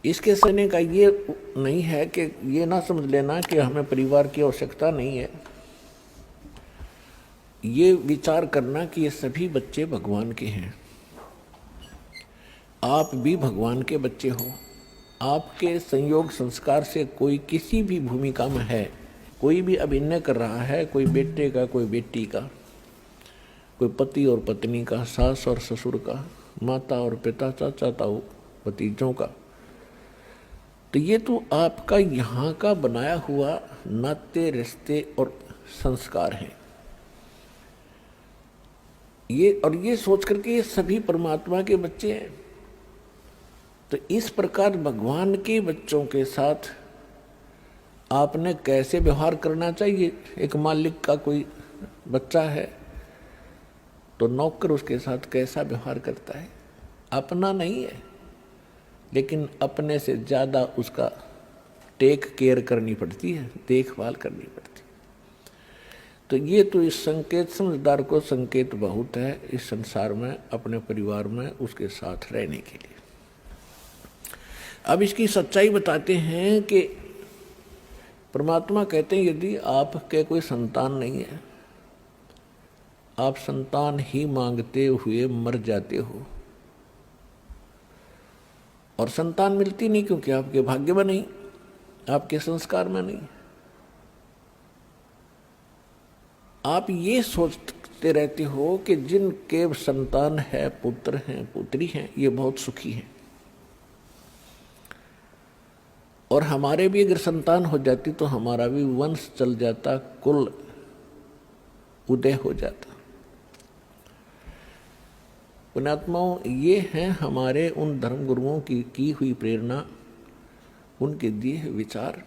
इसके कहने का ये नहीं है कि ये ना समझ लेना कि हमें परिवार की आवश्यकता नहीं है। ये विचार करना कि ये सभी बच्चे भगवान के हैं, आप भी भगवान के बच्चे हो। आपके संयोग संस्कार से कोई किसी भी भूमिका में है, कोई भी अभिनय कर रहा है, कोई बेटे का, कोई बेटी का, कोई पति और पत्नी का, सास और ससुर का, माता और पिता, चाचा ताऊ, भतीजों का, तो ये तो आपका यहाँ का बनाया हुआ नाते रिश्ते और संस्कार हैं। ये सोच करके ये सभी परमात्मा के बच्चे हैं। तो इस प्रकार भगवान के बच्चों के साथ आपने कैसे व्यवहार करना चाहिए। एक मालिक का कोई बच्चा है तो नौकर उसके साथ कैसा व्यवहार करता है, अपना नहीं है, लेकिन अपने से ज़्यादा उसका टेक केयर करनी पड़ती है, देखभाल करनी पड़ती है। तो ये तो इस संकेत, समझदार को संकेत बहुत है इस संसार में, अपने परिवार में उसके साथ रहने के लिए। अब इसकी सच्चाई बताते हैं कि परमात्मा कहते हैं यदि आपके कोई संतान नहीं है, आप संतान ही मांगते हुए मर जाते हो, और संतान मिलती नहीं क्योंकि आपके भाग्य में नहीं, आपके संस्कार में नहीं। आप ये सोचते रहते हो कि जिनके संतान है, पुत्र हैं, पुत्री हैं, ये बहुत सुखी हैं, और हमारे भी अगर संतान हो जाती तो हमारा भी वंश चल जाता, कुल उदय हो जाता। पुण्यात्माओं, ये हैं हमारे उन धर्म गुरुओं की हुई प्रेरणा, उनके दिए विचार,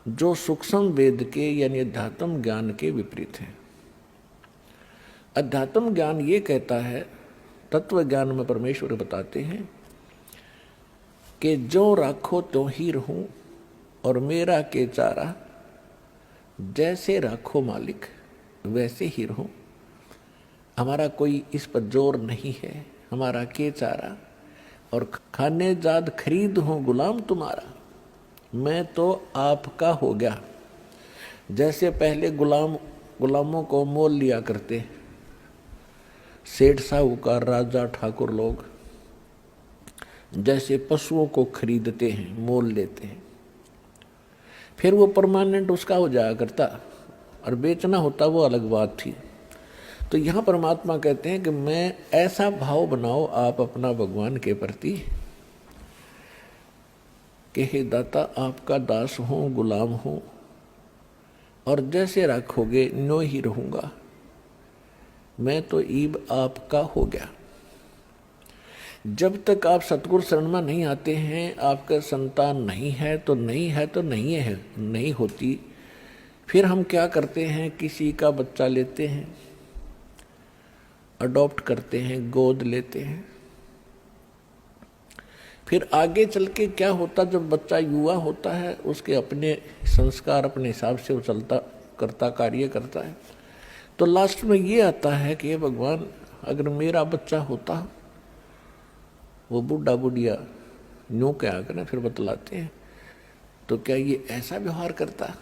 जो सूक्ष्म वेद के यानी अध्यात्म ज्ञान के विपरीत हैं। अध्यात्म ज्ञान ये कहता है, तत्व ज्ञान में परमेश्वर बताते हैं कि जो राखो तो ही रहूं और मेरा के चारा, जैसे राखो मालिक वैसे ही रहूं। हमारा कोई इस पर जोर नहीं है, हमारा के चारा, और खाने जाद खरीद हूं गुलाम तुम्हारा, मैं तो आपका हो गया। जैसे पहले गुलामों को मोल लिया करते सेठ साहूकार, राजा, ठाकुर लोग, जैसे पशुओं को खरीदते हैं, मोल लेते हैं, फिर वो परमानेंट उसका हो जाया करता, और बेचना होता वो अलग बात थी। तो यहाँ परमात्मा कहते हैं कि मैं ऐसा भाव बनाओ आप अपना भगवान के प्रति कि हे दाता, आपका दास हूँ, गुलाम हूँ, और जैसे रखोगे नो ही रहूँगा, मैं तो ईब आपका हो गया। जब तक आप सतगुरु शरण में नहीं आते हैं, आपका संतान नहीं है तो नहीं है, तो नहीं है, नहीं होती। फिर हम क्या करते हैं, किसी का बच्चा लेते हैं, अडॉप्ट करते हैं, गोद लेते हैं। फिर आगे चल के क्या होता, जब बच्चा युवा होता है, उसके अपने संस्कार अपने हिसाब से वो चलता करता, कार्य करता है, तो लास्ट में ये आता है कि भगवान, अगर मेरा बच्चा होता, वो बूढ़ा बुढ़िया यूँ क्या करें, फिर बतलाते हैं, तो क्या ये ऐसा व्यवहार करता,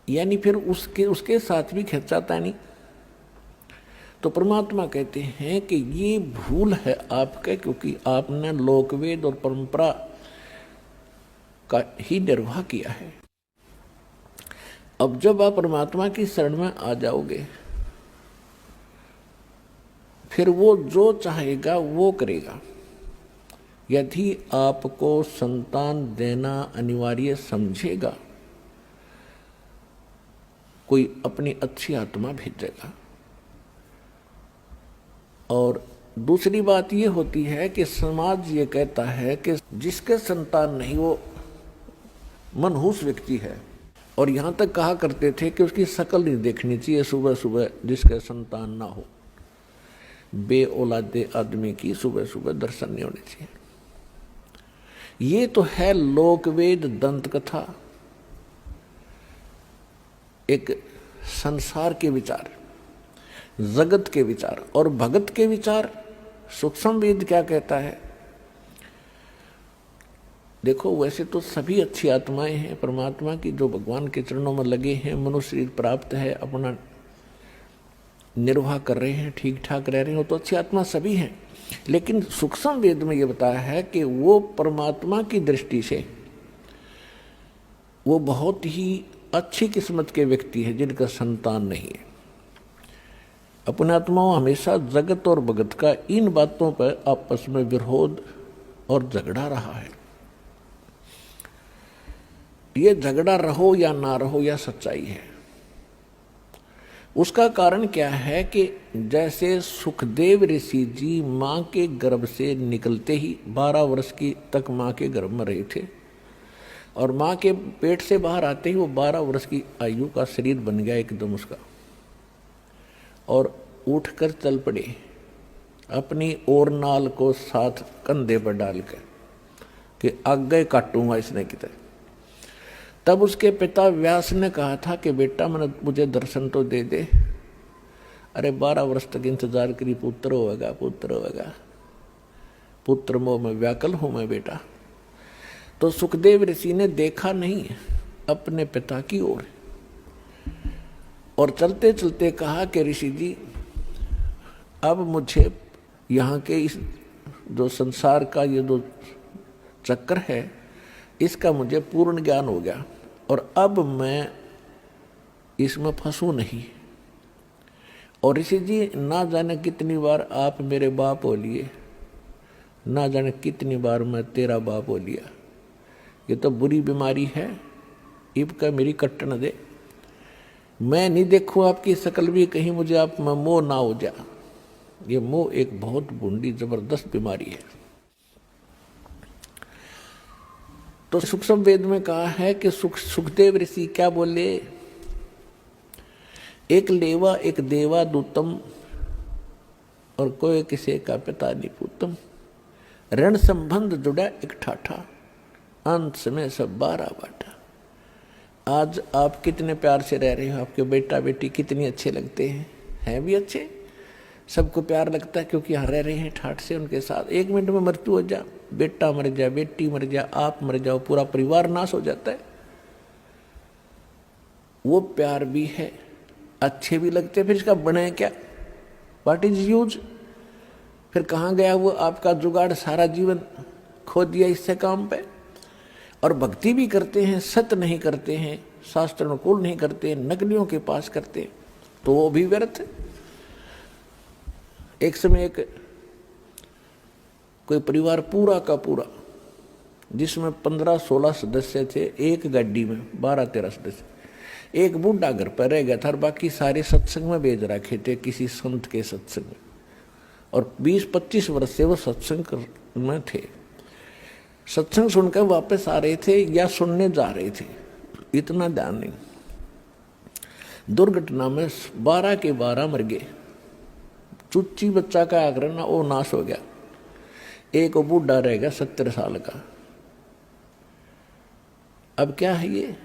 यानी फिर उसके साथ भी खिंचाता नहीं। तो परमात्मा कहते हैं कि ये भूल है आपका, क्योंकि आपने लोकवेद और परंपरा का ही निर्वाह किया है। अब जब आप परमात्मा की शरण में आ जाओगे, फिर वो जो चाहेगा वो करेगा। यदि आपको संतान देना अनिवार्य समझेगा, कोई अपनी अच्छी आत्मा भेजेगा। और दूसरी बात ये होती है कि समाज ये कहता है कि जिसके संतान नहीं वो मनहूस व्यक्ति है, और यहाँ तक कहा करते थे कि उसकी शक्ल नहीं देखनी चाहिए सुबह सुबह, जिसके संतान ना हो, बे औलादे आदमी की सुबह सुबह दर्शन नहीं होने चाहिए। ये तो है लोकवेद दंत कथा, एक संसार के विचार, जगत के विचार। और भगत के विचार, सूक्ष्म वेद क्या कहता है, देखो वैसे तो सभी अच्छी आत्माएं हैं परमात्मा की, जो भगवान के चरणों में लगे हैं, मनुष्य शरीर प्राप्त है, अपना निर्वाह कर रहे हैं, ठीक ठाक रह रहे हैं, तो अच्छी आत्मा सभी हैं। लेकिन सूक्ष्म वेद में ये बताया है कि वो परमात्मा की दृष्टि से वो बहुत ही अच्छी किस्मत के व्यक्ति है जिनका संतान नहीं है। अपने आत्माओं हमेशा जगत और भगत का इन बातों पर आपस में विरोध और झगड़ा रहा है। ये झगड़ा रहो या ना रहो या सच्चाई है। उसका कारण क्या है कि जैसे सुखदेव ऋषि जी मां के गर्भ से निकलते ही 12 वर्ष की तक मां के गर्भ में रहे थे, और मां के पेट से बाहर आते ही वो 12 वर्ष की आयु का शरीर बन गया एकदम उसका, और उठकर चल पड़े अपनी और नाल को साथ कंधे पर डालकर कि आगे काटूंगा इसने कितने। तब उसके पिता व्यास ने कहा था कि बेटा मुझे दर्शन तो दे दे। अरे 12 वर्ष तक इंतजार करी, पुत्र होगा पुत्र होगा, पुत्र मोह में व्याकुल हूं मैं बेटा। तो सुखदेव ऋषि ने देखा नहीं अपने पिता की ओर, और चलते चलते कहा कि ऋषि जी अब मुझे यहाँ के इस जो संसार का ये जो चक्र है इसका मुझे पूर्ण ज्ञान हो गया, और अब मैं इसमें फंसू नहीं। और ऋषि जी ना जाने कितनी बार आप मेरे बाप हो लिए, ना जाने कितनी बार मैं तेरा बाप हो लिया। ये तो बुरी बीमारी है, इब का मेरी कट्ट न दे। मैं नहीं देखूं आपकी शकल भी, कहीं मुझे आप में मोह ना हो जा। ये मोह एक बहुत बूढ़ी जबरदस्त बीमारी है। तो सूक्ष्म वेद में कहा है कि सुखदेव ऋषि क्या बोले, एक लेवा एक देवा दूतम, और कोई किसी का पिता निपुतम। ऋण संबंध जुड़ा एक ठाठा, अंत में सब 12 बाटा। आज आप कितने प्यार से रह रहे हो, आपके बेटा बेटी कितने अच्छे लगते हैं भी अच्छे, सबको प्यार लगता है क्योंकि यहाँ रह रहे हैं ठाठ से उनके साथ। 1 मिनट में मृत्यु हो जा, बेटा मर जाए, बेटी मर जाए, आप मर जाओ, पूरा परिवार नाश हो जाता है। वो प्यार भी है, अच्छे भी लगते हैं, फिर इसका बने क्या, व्हाट इज यूज। फिर कहाँ गया वो आपका जुगाड़, सारा जीवन खो दिया इससे काम पे। और भक्ति भी करते हैं, सत्य नहीं करते हैं, शास्त्र अनुकूल नहीं करते, नकलियों के पास करते, तो वो भी व्यर्थ है। एक समय एक कोई परिवार पूरा का पूरा जिसमें 15-16 सदस्य थे, एक गाड़ी में 12-13 सदस्य, एक बूढ़ा घर पर रह गया था और बाकी सारे सत्संग में भेज रखे थे किसी संत के सत्संग में, और 20-25 वर्ष से वो सत्संग में थे। सत्संग सुनकर वापस आ रहे थे या सुनने जा रहे थे, इतना ध्यान नहीं। दुर्घटना में 12 के 12 मर गए। चुच्ची बच्चा का आग्रह ना, वो नाश हो गया। एक बूढ़ा रह गया 70 साल का। अब क्या है ये,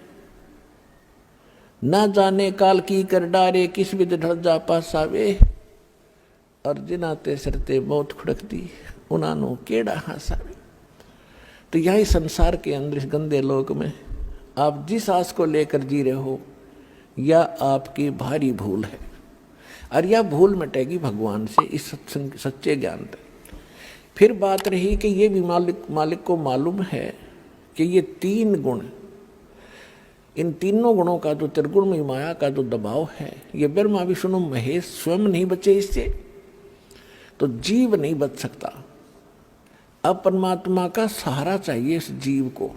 ना जाने काल की कर डारे, किस विध ढल जा पास आवे, और जिनाते सरते मौत खुड़कती, उनानो केड़ा हासावे। तो यही संसार के अंदर इस गंदे लोक में आप जिस आस को लेकर जी रहे हो, या आपकी भारी भूल है, और यह भूल मिटेगी भगवान से, इस सत्संग सच्चे ज्ञान तक। फिर बात रही कि ये भी मालिक को मालूम है कि ये 3 गुण, इन तीनों गुणों का जो त्रिगुणमयी माया का जो दबाव है, ये ब्रह्मा विष्णु महेश स्वयं नहीं बचे इससे, तो जीव नहीं बच सकता। अब परमात्मा का सहारा चाहिए इस जीव को।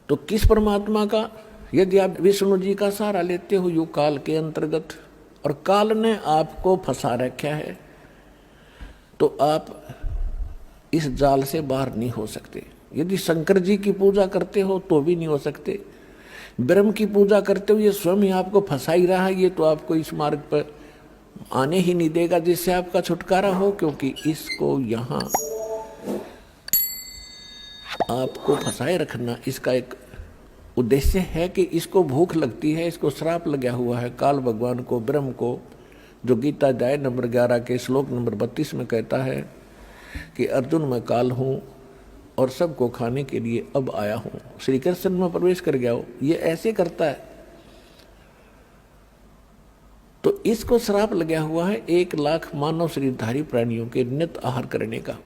तो किस परमात्मा का, यदि आप विष्णु जी का सहारा लेते हो युग काल के अंतर्गत, और काल ने आपको फंसा रखा है, तो आप इस जाल से बाहर नहीं हो सकते। यदि शंकर जी की पूजा करते हो तो भी नहीं हो सकते, ब्रह्म की पूजा करते हो ये स्वयं ही आपको फंसा ही रहा है, ये तो आपको इस मार्ग पर आने ही नहीं देगा जिससे आपका छुटकारा हो, क्योंकि इसको यहाँ आपको फंसाए रखना इसका एक उद्देश्य है कि इसको भूख लगती है, इसको श्राप लगा हुआ है काल भगवान को, ब्रह्म को, जो गीता अध्याय नंबर 11 के श्लोक नंबर 32 में कहता है कि अर्जुन मैं काल हूँ, और सबको खाने के लिए अब आया हूं। श्री कृष्ण में प्रवेश कर गया हो, ये ऐसे करता है। तो इसको श्राप लगा हुआ है 1 लाख मानव शरीरधारी प्राणियों के नित्य आहार करने का।